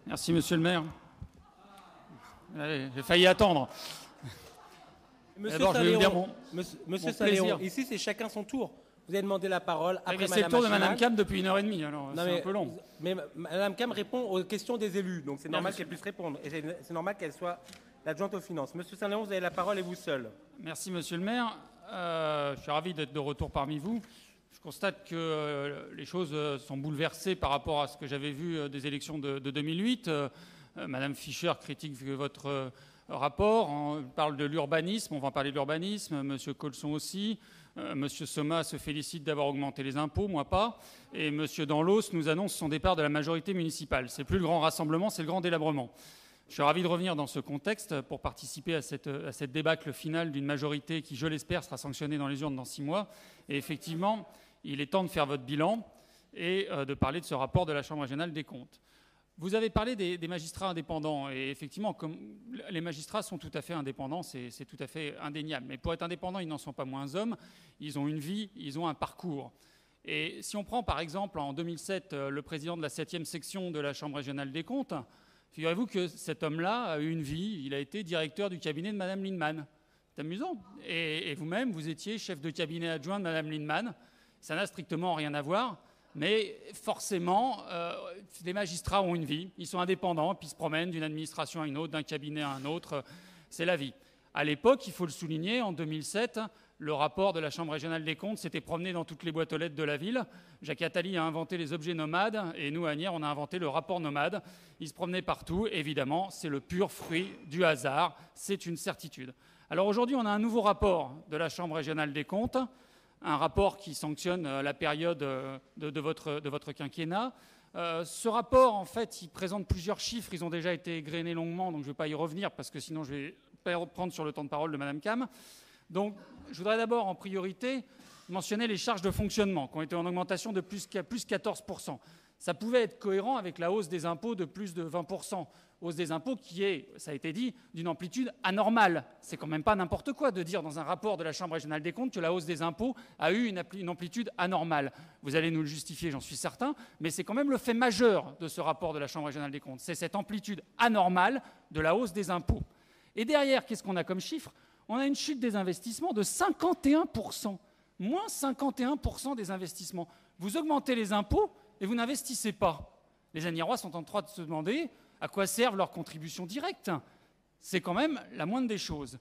Merci, monsieur le maire. Allez, j'ai failli attendre. Monsieur D'abord, je vais vous dire Monsieur mon Saléon, plaisir. ici c'est chacun son tour. Vous avez demandé la parole après C'est le Madame tour de Machimale. Madame Cam depuis 1h30, alors Non, c'est un peu long. Mais Madame Cam répond aux questions des élus, donc c'est normal monsieur. qu'elle puisse répondre. Et c'est normal qu'elle soit l'adjointe aux finances. Monsieur Saléon, vous avez la parole et vous seul. Merci, monsieur le maire. Je suis ravi d'être de retour parmi vous. Je constate que les choses sont bouleversées par rapport à ce que j'avais vu des élections de 2008. Madame Fischer critique votre rapport, on parle de l'urbanisme, on va en parler de l'urbanisme, monsieur Colson aussi, monsieur Soma se félicite d'avoir augmenté les impôts, moi pas, et monsieur Danlos nous annonce son départ de la majorité municipale. C'est plus le grand rassemblement, c'est le grand délabrement. Je suis ravi de revenir dans ce contexte pour participer à cette débâcle finale d'une majorité qui, je l'espère, sera sanctionnée dans les urnes dans 6 mois. Et effectivement, il est temps de faire votre bilan et de parler de ce rapport de la Chambre régionale des comptes. Vous avez parlé des magistrats indépendants, et effectivement, comme les magistrats sont tout à fait indépendants, c'est tout à fait indéniable. Mais pour être indépendants, ils n'en sont pas moins hommes, ils ont une vie, ils ont un parcours. Et si on prend par exemple en 2007 le président de la 7e section de la Chambre régionale des comptes, figurez-vous que cet homme-là a eu une vie, il a été directeur du cabinet de Madame Lindemann. C'est amusant. Et vous-même, vous étiez chef de cabinet adjoint de Madame Lindemann. Ça n'a strictement rien à voir. Mais forcément, les magistrats ont une vie, ils sont indépendants, puis ils se promènent d'une administration à une autre, d'un cabinet à un autre, c'est la vie. À l'époque, il faut le souligner, en 2007, le rapport de la Chambre régionale des comptes s'était promené dans toutes les boîtes aux lettres de la ville. Jacques Attali a inventé les objets nomades, et nous, à Asnières, on a inventé le rapport nomade. Il se promenait partout, évidemment, c'est le pur fruit du hasard, c'est une certitude. Alors aujourd'hui, on a un nouveau rapport de la Chambre régionale des comptes, un rapport qui sanctionne la période de votre quinquennat. Ce rapport, en fait, il présente plusieurs chiffres. Ils ont déjà été égrenés longuement, donc je ne vais pas y revenir, parce que sinon je vais prendre sur le temps de parole de Madame Cam. Donc, je voudrais d'abord, en priorité, mentionner les charges de fonctionnement, qui ont été en augmentation de plus 14%. Ça pouvait être cohérent avec la hausse des impôts de plus de 20%. Hausse des impôts qui est, ça a été dit, d'une amplitude anormale. C'est quand même pas n'importe quoi de dire dans un rapport de la Chambre régionale des comptes que la hausse des impôts a eu une amplitude anormale. Vous allez nous le justifier, j'en suis certain, mais c'est quand même le fait majeur de ce rapport de la Chambre régionale des comptes. C'est cette amplitude anormale de la hausse des impôts. Et derrière, qu'est-ce qu'on a comme chiffre? On a une chute des investissements de 51%. Moins 51% des investissements. Vous augmentez les impôts et vous n'investissez pas. Les Asniérois sont en train de se demander à quoi servent leurs contributions directes. C'est quand même la moindre des choses.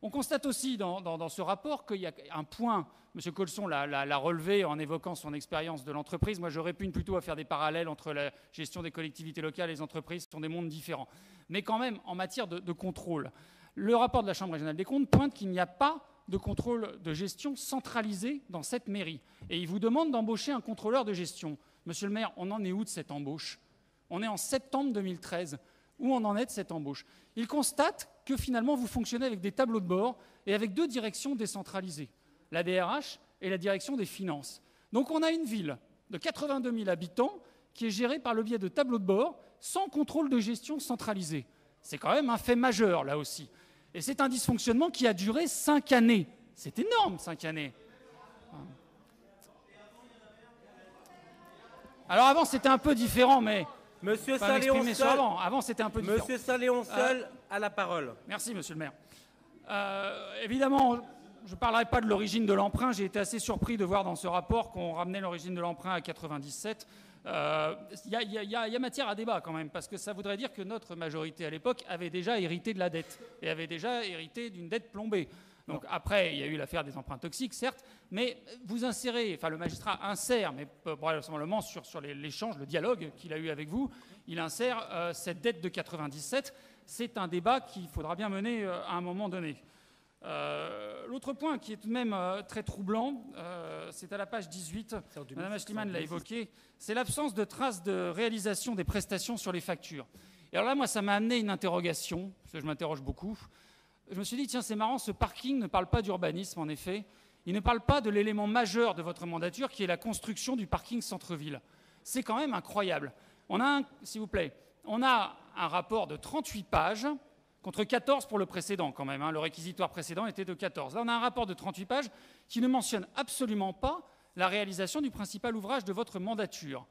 On constate aussi dans ce rapport qu'il y a un point, M. Colson l'a relevé en évoquant son expérience de l'entreprise. Moi, j'aurais pu plutôt à faire des parallèles entre la gestion des collectivités locales et les entreprises, ce sont des mondes différents. Mais quand même, en matière de contrôle, le rapport de la Chambre régionale des comptes pointe qu'il n'y a pas de contrôle de gestion centralisé dans cette mairie. Et il vous demande d'embaucher un contrôleur de gestion. Monsieur le maire, on en est où de cette embauche? On est en septembre 2013. Où on en est de cette embauche? Il constate que finalement vous fonctionnez avec des tableaux de bord et avec 2 directions décentralisées, la DRH et la direction des finances. Donc on a une ville de 82 000 habitants qui est gérée par le biais de tableaux de bord sans contrôle de gestion centralisé. C'est quand même un fait majeur là aussi. Et c'est un dysfonctionnement qui a duré 5 années. C'est énorme, 5 années. Alors avant c'était un peu différent, mais... Monsieur Saléon seul. Avant, c'était un peu différent. Monsieur Saléon seul a la parole. Merci, monsieur le maire. Évidemment, je ne parlerai pas de l'origine de l'emprunt. J'ai été assez surpris de voir dans ce rapport qu'on ramenait l'origine de l'emprunt à 97. Il y a matière à débat quand même, parce que ça voudrait dire que notre majorité à l'époque avait déjà hérité de la dette et avait déjà hérité d'une dette plombée. Donc après, il y a eu l'affaire des emprunts toxiques, certes, mais vous insérez, enfin le magistrat insère, mais probablement sur l'échange, le dialogue qu'il a eu avec vous, il insère cette dette de 97. C'est un débat qu'il faudra bien mener à un moment donné. L'autre point qui est tout de même très troublant, c'est à la page 18, Mme Aeschlimann l'a évoqué, c'est l'absence de traces de réalisation des prestations sur les factures. Et alors là, moi, ça m'a amené une interrogation, parce que je m'interroge beaucoup. Je me suis dit, tiens, c'est marrant, ce parking ne parle pas d'urbanisme, en effet. Il ne parle pas de l'élément majeur de votre mandature, qui est la construction du parking centre-ville. C'est quand même incroyable. On a, s'il vous plaît, on a un rapport de 38 pages, contre 14 pour le précédent quand même. Le réquisitoire précédent était de 14. Là, on a un rapport de 38 pages qui ne mentionne absolument pas la réalisation du principal ouvrage de votre mandature.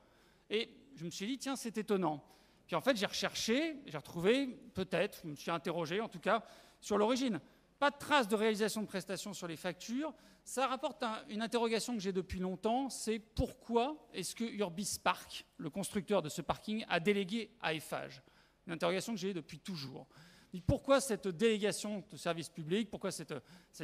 Et je me suis dit, tiens, c'est étonnant. Puis en fait, j'ai recherché, j'ai retrouvé, peut-être, je me suis interrogé en tout cas, sur l'origine. Pas de trace de réalisation de prestations sur les factures. Ça rapporte une interrogation que j'ai depuis longtemps, c'est pourquoi est-ce que Urbis Park, le constructeur de ce parking, a délégué à Eiffage? Une interrogation que j'ai depuis toujours. Pourquoi cette délégation de service public, pourquoi cette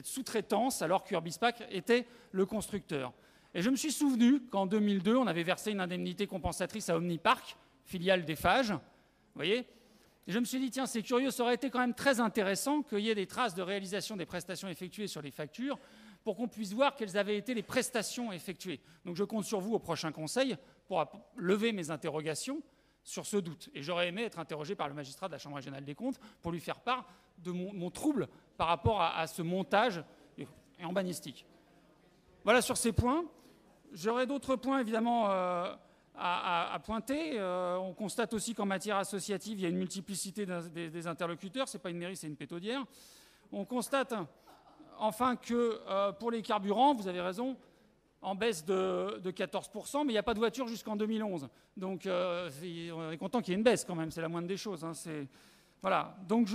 sous-traitance alors qu'Urbis Park était le constructeur? Et je me suis souvenu qu'en 2002, on avait versé une indemnité compensatrice à Omnipark, filiale d'Eiffage, vous voyez. Et je me suis dit, tiens, c'est curieux, ça aurait été quand même très intéressant qu'il y ait des traces de réalisation des prestations effectuées sur les factures pour qu'on puisse voir quelles avaient été les prestations effectuées. Donc je compte sur vous au prochain conseil pour lever mes interrogations sur ce doute. Et j'aurais aimé être interrogé par le magistrat de la Chambre régionale des comptes pour lui faire part de mon trouble par rapport à ce montage en bannistique. Voilà sur ces points. J'aurais d'autres points, évidemment, à pointer. On constate aussi qu'en matière associative, il y a une multiplicité des interlocuteurs. Ce n'est pas une mairie, c'est une pétaudière. On constate enfin que pour les carburants, vous avez raison, en baisse de 14%, mais il n'y a pas de voiture jusqu'en 2011. Donc on est content qu'il y ait une baisse quand même, c'est la moindre des choses. Hein, voilà. Donc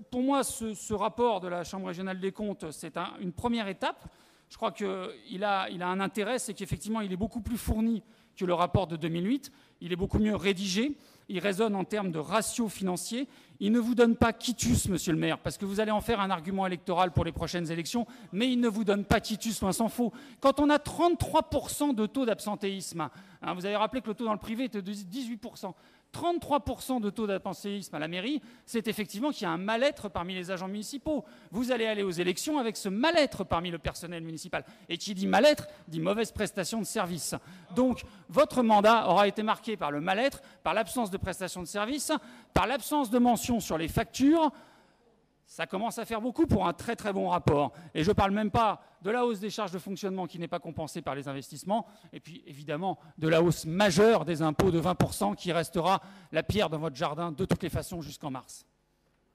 pour moi, ce rapport de la Chambre régionale des comptes, c'est une première étape. Je crois qu'il a un intérêt, c'est qu'effectivement, il est beaucoup plus fourni que le rapport de 2008. Il est beaucoup mieux rédigé. Il raisonne en termes de ratio financier. Il ne vous donne pas quitus, monsieur le maire, parce que vous allez en faire un argument électoral pour les prochaines élections, mais il ne vous donne pas quitus, loin s'en faut. Quand on a 33% de taux d'absentéisme, hein, vous avez rappelé que le taux dans le privé était de 18%. 33% de taux d'absentéisme à la mairie, c'est effectivement qu'il y a un mal-être parmi les agents municipaux. Vous allez aller aux élections avec ce mal-être parmi le personnel municipal. Et qui dit mal-être, dit mauvaise prestation de service. Donc, votre mandat aura été marqué par le mal-être, par l'absence de prestation de service, par l'absence de mention sur les factures. Ça commence à faire beaucoup pour un très très bon rapport. Et je ne parle même pas de la hausse des charges de fonctionnement qui n'est pas compensée par les investissements, et puis évidemment de la hausse majeure des impôts de 20% qui restera la pierre dans votre jardin de toutes les façons jusqu'en mars.